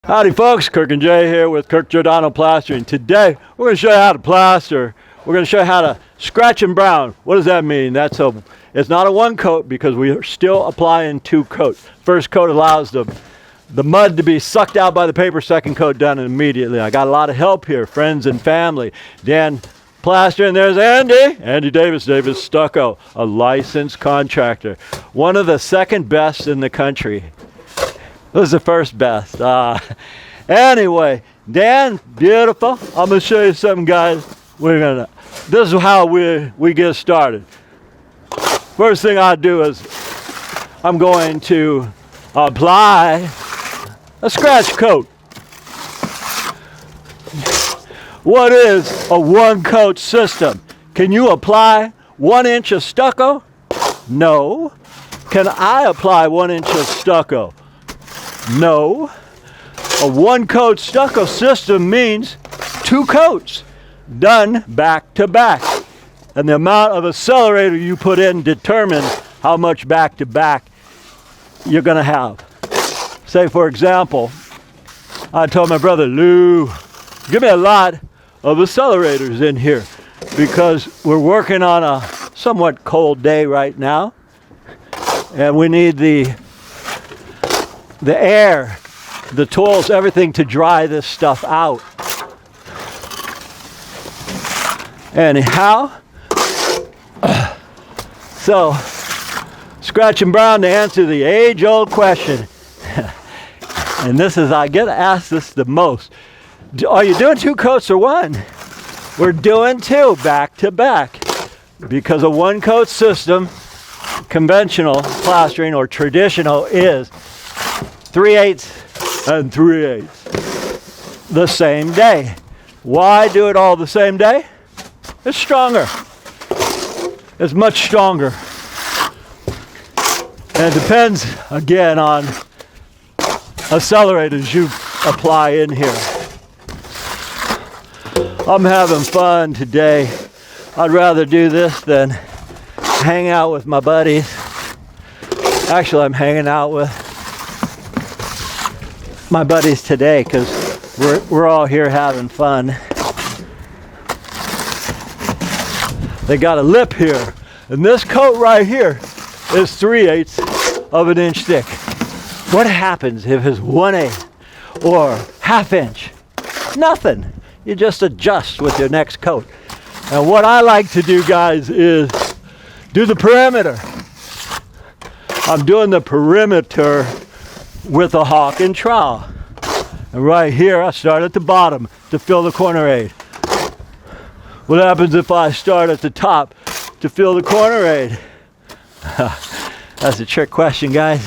Howdy folks, Kirk and Jay here with Kirk Giordano Plastering. Today we're going to show you how to plaster. We're going to show you how to scratch and brown. What does that mean? It's not a one coat because we are still applying two coats. First coat allows the mud to be sucked out by the paper, second coat done immediately. I got a lot of help here, friends and family. Dan Plastering, there's Andy Davis Stucco, a licensed contractor. One of the second best in the country. This is the first best. Anyway, Dan, beautiful. I'm going to show you something, guys. This is how we get started. First thing I do is I'm going to apply a scratch coat. What is a one coat system? Can you apply 1 inch of stucco? No. Can I apply 1 inch of stucco? No. A one coat stucco system means 2 coats done back to back. And the amount of accelerator you put in determines how much back to back you're going to have. Say, for example, I told my brother, Lou, give me a lot of accelerators in here because we're working on a somewhat cold day right now. And we need the air, the tools, everything to dry this stuff out. Anyhow, so scratch and brown to answer the age-old question. And I get asked this the most. Are you doing 2 coats or 1? We're doing 2 back to back because a one coat system, conventional plastering or traditional, is 3/8 and 3/8 the same day. Why do it all the same day? It's stronger. It's much stronger. And it depends, again, on accelerators you apply in here. I'm having fun today. I'd rather do this than hang out with my buddies. Actually, I'm hanging out with my buddies today because we're all here having fun. They got a lip here, and this coat right here is 3/8 of an inch thick. What happens if it's 1/8 or ½ inch? Nothing. You just adjust with your next coat. And what I like to do, guys, is do the perimeter. I'm doing the perimeter with a hawk and trowel. And right here, I start at the bottom to fill the corner aid. What happens if I start at the top to fill the corner aid? That's a trick question, guys.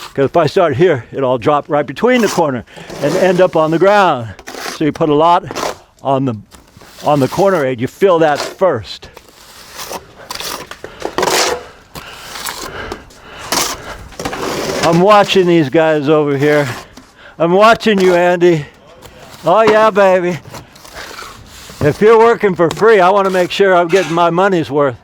Because if I start here, it'll drop right between the corner and end up on the ground. So you put a lot on the corner aid. You fill that first. I'm watching these guys over here. I'm watching you, Andy. Oh yeah, baby. If you're working for free, I want to make sure I'm getting my money's worth.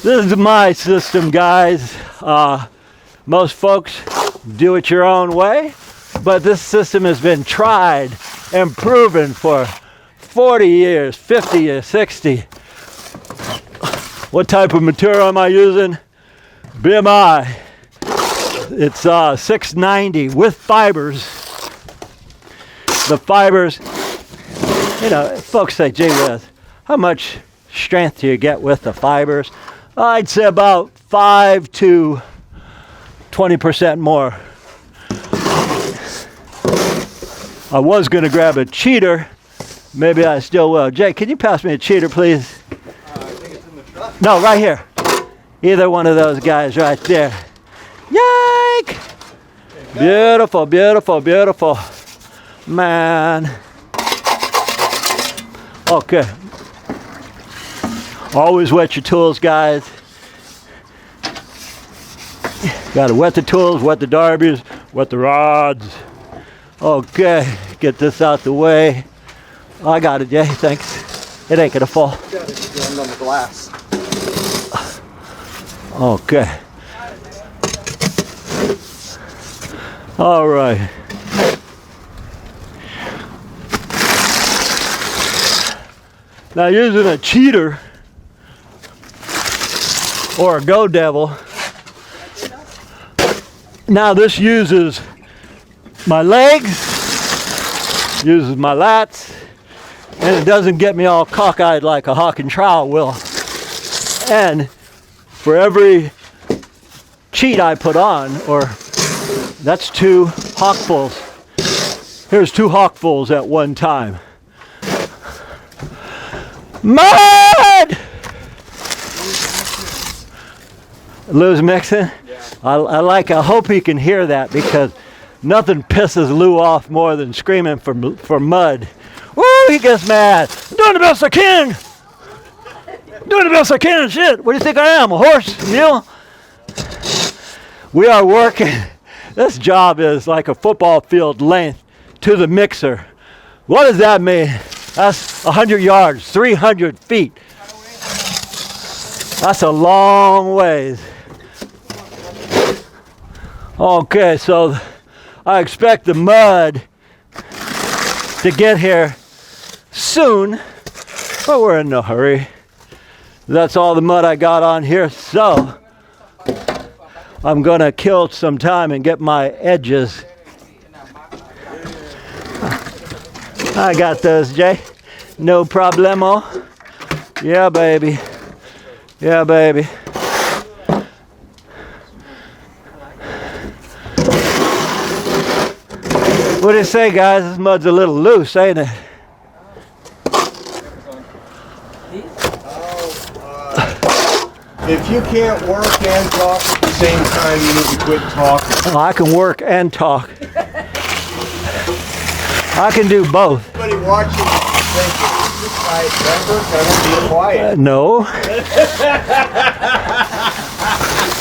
This is my system, guys. Most folks do it your own way, but this system has been tried and proven for 40 years, 50 years, 60. What type of material am I using? BMI. It's 690 with fibers. The fibers, folks say, gee whiz, how much strength do you get with the fibers? I'd say about 5 to 20% more. I was going to grab a cheater. Maybe I still will. Jay, can you pass me a cheater, please? I think it's in the truck. No, right here. Either one of those guys right there. Yike! Beautiful, beautiful, beautiful. Man. Okay. Always wet your tools, guys. Got to wet the tools, wet the derbies, wet the rods. Okay, get this out the way. I got it, Jay, thanks. It ain't gonna fall. Got it jammed on the glass. Okay. All right. Now using a cheater or a go devil. Now this uses my legs, uses my lats, and it doesn't get me all cockeyed like a hawk and trowel will. And for every cheat I put on, or that's 2 hawkfuls. Here's 2 hawkfuls at one time. Mud! Lou's mixing? Yeah. I hope he can hear that, because nothing pisses Lou off more than screaming for mud. Woo, he gets mad. I'm doing the best I can. I'm doing the best I can. Shit, what do you think I am? A horse? A mule? We are working. This job is like a football field length to the mixer. What does that mean? That's 100 yards, 300 feet. That's a long ways. Okay, so I expect the mud to get here soon, but we're in no hurry. That's all the mud I got on here, so I'm gonna kill some time and get my edges. I got those, Jay. No problemo. Yeah, baby. Yeah, baby. What do you say, guys? This mud's a little loose, ain't it? If you can't work and talk at the same time, you need to quit talking. Oh, I can work and talk. I can do both. Everybody watching thinking, this guy is quiet. No.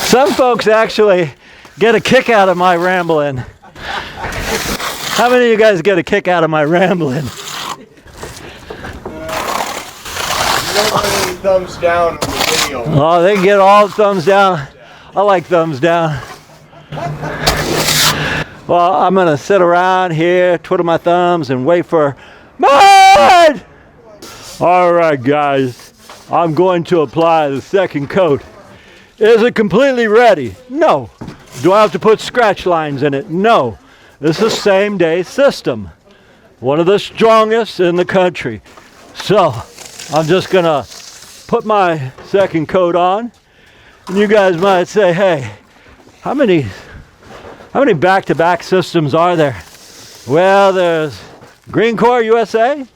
Some folks actually get a kick out of my rambling. How many of you guys get a kick out of my rambling? Nobody thumbs down on the video. Oh, they get all thumbs down. I like thumbs down. Well, I'm going to sit around here, twiddle my thumbs, and wait for mud! All right, guys. I'm going to apply the second coat. Is it completely ready? No. Do I have to put scratch lines in it? No. This is a same-day system. One of the strongest in the country. So, I'm just going to put my second coat on. And you guys might say, hey, how many back-to-back systems are there? Well, there's Green Core USA,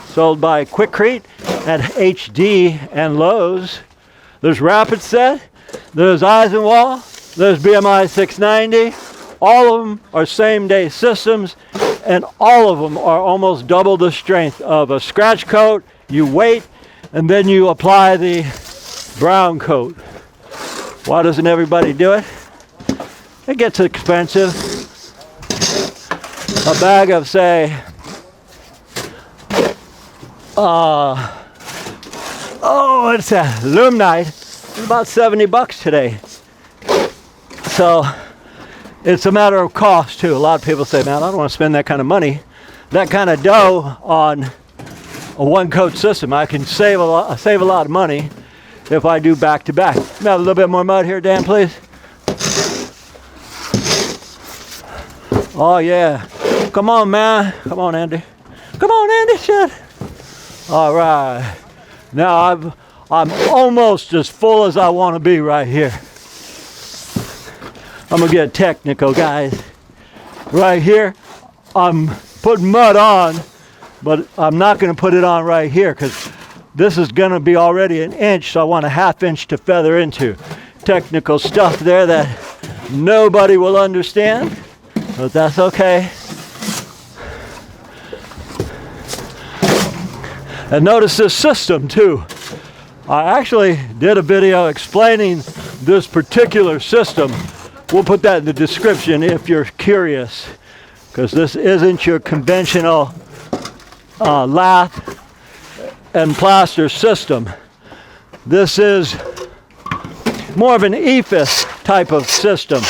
sold by Quikrete at HD and Lowe's. There's Rapid Set, there's Eisenwall, there's BMI 690. All of them are same-day systems, and all of them are almost double the strength of a scratch coat. You wait, and then you apply the brown coat. Why doesn't everybody do it? It gets expensive. A bag of, say, what's that? Luminite is about $70 today. So it's a matter of cost too. A lot of people say, man, I don't want to spend that kind of money, that kind of dough on a one coat system. I can save a lot of money if I do back to back. Have a little bit more mud here, Dan, please. Oh yeah. Come on, man. Come on, Andy. Come on, Andy. Shit. All right. Now I'm almost as full as I want to be right here. I'm gonna get technical, guys. Right here, I'm putting mud on, but I'm not gonna put it on right here because this is gonna be already an inch, so I want a ½ inch to feather into. Technical stuff there that nobody will understand, but that's okay. And notice this system too. I actually did a video explaining this particular system. We'll put that in the description if you're curious, because this isn't your conventional lath and plaster system. This is more of an EFIS type of system.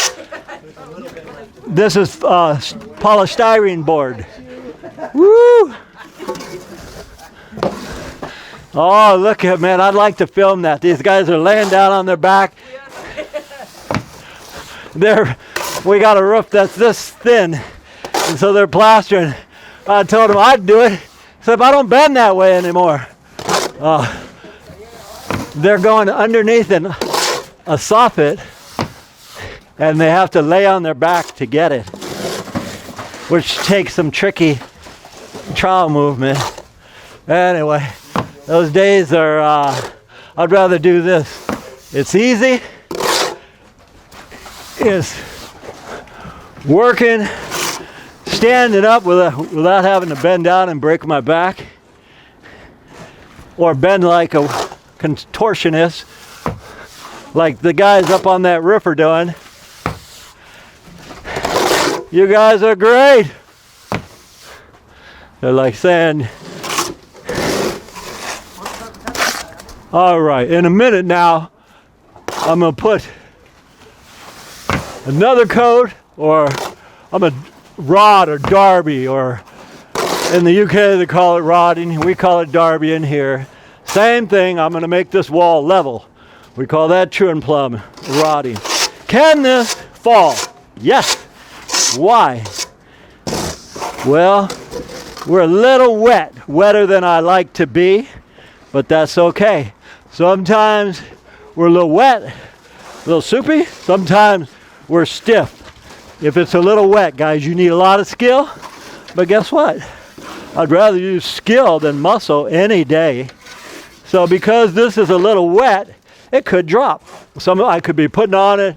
This is polystyrene board. Woo! Oh, look at, man, I'd like to film that. These guys are laying down on their back. We got a roof that's this thin, and so they're plastering. I told them I'd do it, except I don't bend that way anymore. They're going underneath a soffit, and they have to lay on their back to get it, which takes some tricky trowel movement. Anyway, those days are, I'd rather do this. It's easy. It's working, standing up without having to bend down and break my back, or bend like a contortionist, like the guys up on that roof are doing. You guys are great. They're like saying, all right, in a minute now, I'm going to put another coat, or I'm a rod or derby, or in the UK they call it rodding, we call it derby in here. Same thing, I'm going to make this wall level. We call that true and plumb rodding. Can this fall? Yes. Why? Well, we're a little wet, wetter than I like to be, but that's okay. Sometimes we're a little wet, a little soupy, sometimes we're stiff. If it's a little wet, guys, you need a lot of skill, but guess what? I'd rather use skill than muscle any day. So because this is a little wet, it could drop. I could be putting on it,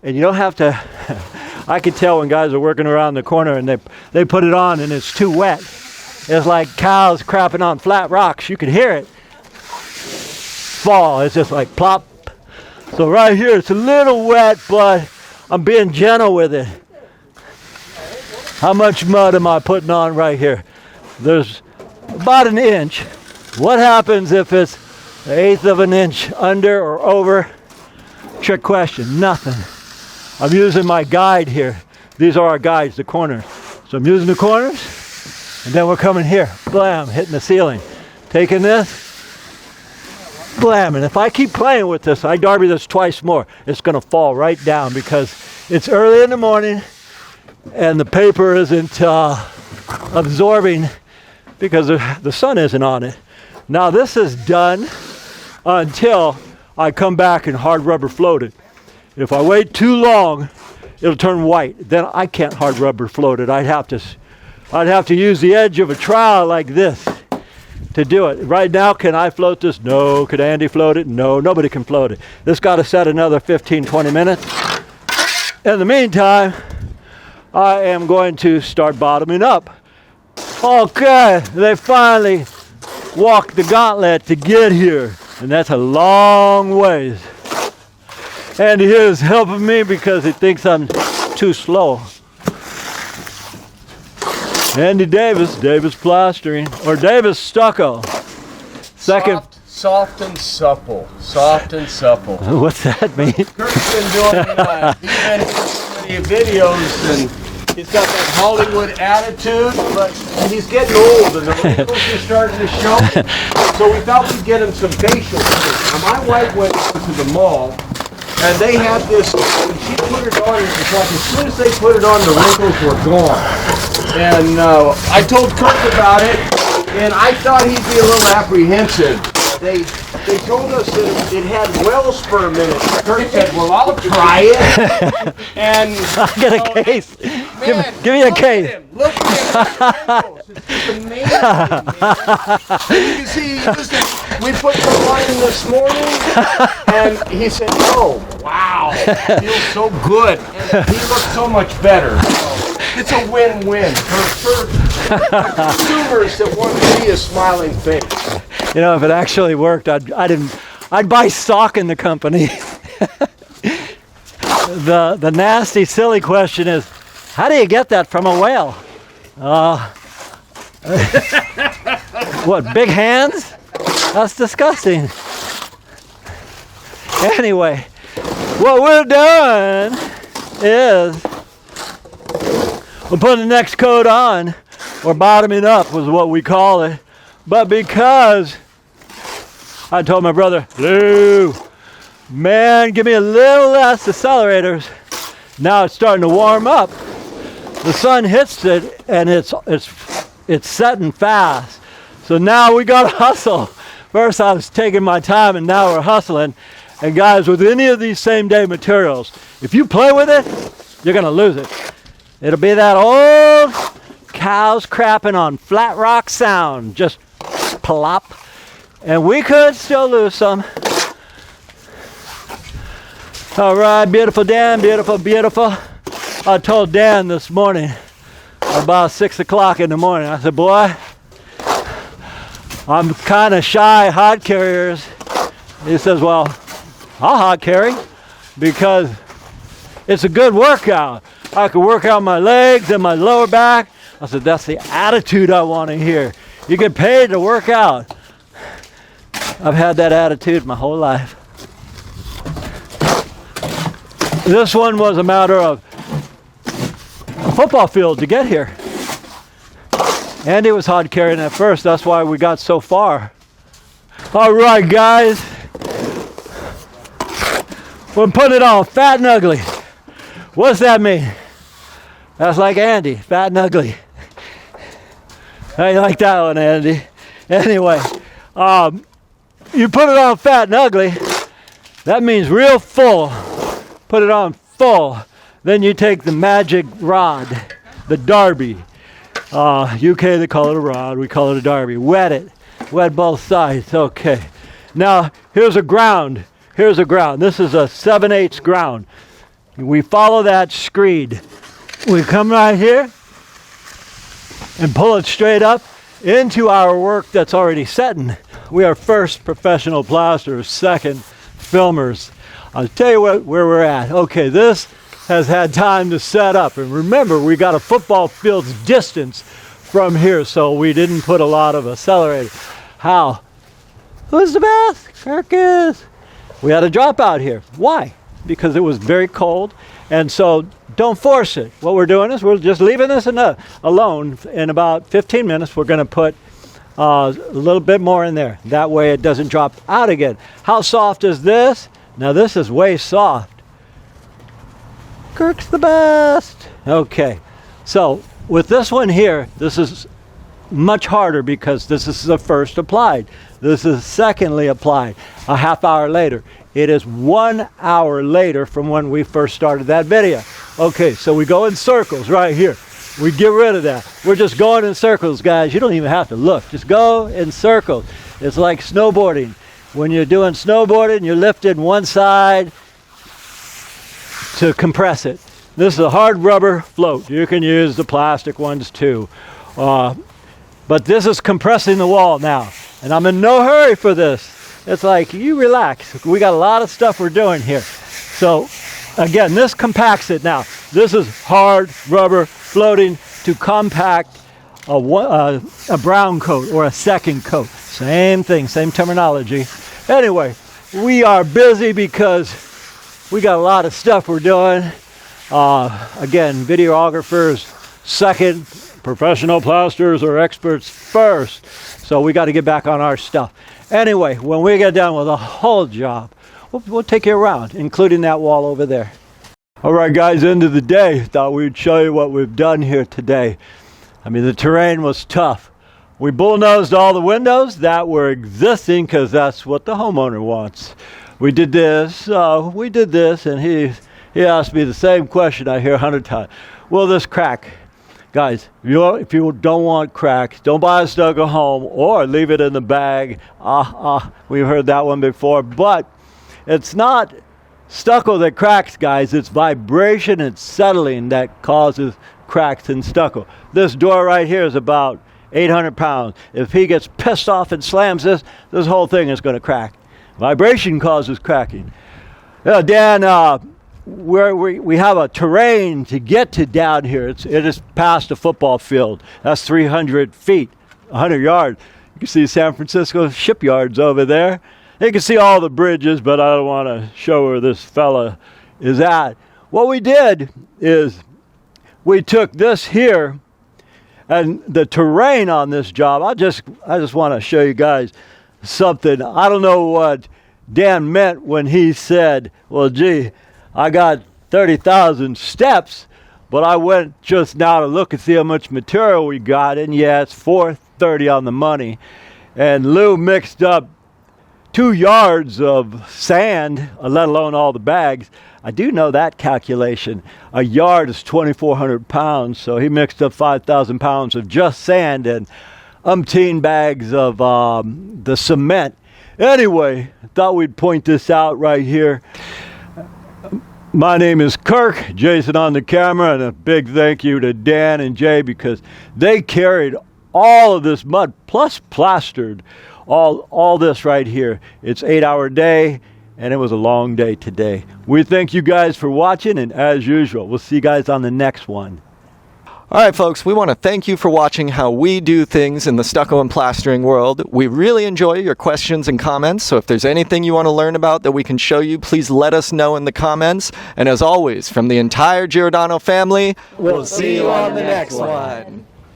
and you don't have to. I can tell when guys are working around the corner and they put it on and it's too wet. It's like cows crapping on flat rocks. You can hear it fall. It's just like plop. So right here, it's a little wet, but I'm being gentle with it. How much mud am I putting on right here? There's about an inch. What happens if it's an eighth of an inch under or over? Trick question. Nothing. I'm using my guide here. These are our guides, the corners. So I'm using the corners, and then we're coming here. Blam, hitting the ceiling. Taking this, blam. And if I keep playing with this, I derby this twice more, it's going to fall right down because it's early in the morning, and the paper isn't absorbing because the sun isn't on it. Now this is done until I come back and hard rubber float it. If I wait too long, it'll turn white. Then I can't hard rubber float it. I'd have to use the edge of a trowel like this to do it. Right now, can I float this? No. Could Andy float it? No. Nobody can float it. This got to set another 15, 20 minutes. In the meantime, I am going to start bottoming up. Okay, they finally walked the gauntlet to get here, and that's a long ways. Andy here is helping me because he thinks I'm too slow. Andy Davis Plastering, or Davis Stucco. Second. Soft and supple. Soft and supple. What's that mean? Kurt's been doing even videos, and he's got that Hollywood attitude, but he's getting old, and the wrinkles are starting to show. So we thought we'd get him some facial things. Now my wife went to the mall, and they had this, when she put it on, it's like as soon as they put it on, the wrinkles were gone. And I told Kurt about it, and I thought he'd be a little apprehensive. They told us that it had whale sperm in it. Kurt said, well, I'll try it. And I get a case. Man, give me a case. Look at him. It's amazing, man. And you can see, we put some on him this morning, and he said, oh, wow, it feels so good. And he looks so much better. So it's a win-win for consumers that want to see a smiling face. You know, if it actually worked, I'd buy stock in the company. The nasty, silly question is, how do you get that from a whale? What, big hands? That's disgusting. Anyway, what we're doing is We'll put the next coat on, or bottoming up was what we call it. But because I told my brother, Lou, man, give me a little less accelerators. Now it's starting to warm up. The sun hits it and it's setting fast. So now we gotta hustle. First I was taking my time and now we're hustling. And guys, with any of these same day materials, if you play with it, you're gonna lose it. It'll be that old cows crapping on flat rock sound. Just plop. And we could still lose some. All right, beautiful Dan, beautiful, beautiful. I told Dan this morning, about 6 o'clock in the morning, I said, boy, I'm kind of shy hod carriers. He says, well, I'll hod carry because it's a good workout. I can work out my legs and my lower back. I said, that's the attitude I want to hear. You get paid to work out. I've had that attitude my whole life. This one was a matter of a football field to get here. Andy was hard carrying at first. That's why we got so far. All right, guys. We're putting it on fat and ugly. What's that mean? That's like Andy, fat and ugly. How you like that one, Andy? Anyway, you put it on fat and ugly. That means real full. Put it on full. Then you take the magic rod, the Derby. UK they call it a rod, we call it a Derby. Wet it. Wet both sides. Okay. Now here's a ground. Here's a ground. This is a 7/8 ground. We follow that screed. We come right here and pull it straight up into our work that's already setting. We are first professional plasterers, second filmers. I'll tell you where we're at. Okay, this has had time to set up. And remember, we got a football field's distance from here, so we didn't put a lot of accelerator. How? Who's the best? Kirk is. We had a dropout here. Why? Because it was very cold. And so don't force it. What we're doing is we're just leaving this alone. In about 15 minutes, we're going to put a little bit more in there. That way it doesn't drop out again. How soft is this? Now this is way soft. Kirk's the best. Okay, so with this one here, this is much harder because this is the first applied. This is secondly applied a half hour later. It is 1 hour later from when we first started that video. Okay, so we go in circles right here. We get rid of that. We're just going in circles, guys. You don't even have to look. Just go in circles. It's like snowboarding. When you're doing snowboarding, you're lifting one side to compress it. This is a hard rubber float. You can use the plastic ones too. But this is compressing the wall now. And I'm in no hurry for this. It's like, you relax. We got a lot of stuff we're doing here. So, again, this compacts it now. This is hard rubber floating to compact a brown coat or a second coat. Same thing, same terminology. Anyway, we are busy because we got a lot of stuff we're doing. Again, videographers second, professional plasters or experts first. So we got to get back on our stuff. Anyway, when we get done with the whole job, we'll take you around, including that wall over there. All right, guys, end of the day. Thought we'd show you what we've done here today. I mean, the terrain was tough. We bullnosed all the windows that were existing because that's what the homeowner wants. We did this, and he asked me the same question I hear 100 times. Will this crack? Guys, if you don't want cracks, don't buy a Stucco home or leave it in the bag. We've heard that one before, but it's not stucco that cracks, guys. It's vibration and settling that causes cracks in stucco. This door right here is about 800 pounds. If he gets pissed off and slams this whole thing is going to crack. Vibration causes cracking. Dan, we have a terrain to get to down here. It is past a football field. That's 300 feet, 100 yards. You can see San Francisco shipyards over there. You can see all the bridges, but I don't want to show where this fella is at. What we did is we took this here, and the terrain on this job, I just want to show you guys something. I don't know what Dan meant when he said, well, gee, I got 30,000 steps, but I went just now to look and see how much material we got, and yeah, it's 430 on the money. And Lou mixed up 2 yards of sand, let alone all the bags. I do know that calculation. A yard is 2,400 pounds, so he mixed up 5,000 pounds of just sand and umpteen bags of the cement. Anyway, I thought we'd point this out right here. My name is Kirk, Jason on the camera, and a big thank you to Dan and Jay because they carried all of this mud, plus plastered all this right here. It's 8-hour day, and it was a long day today. We thank you guys for watching, and as usual, we'll see you guys on the next one. All right, folks, we want to thank you for watching how we do things in the stucco and plastering world. We really enjoy your questions and comments, so if there's anything you want to learn about that we can show you, please let us know in the comments. And as always, from the entire Giordano family, we'll see you on the next one.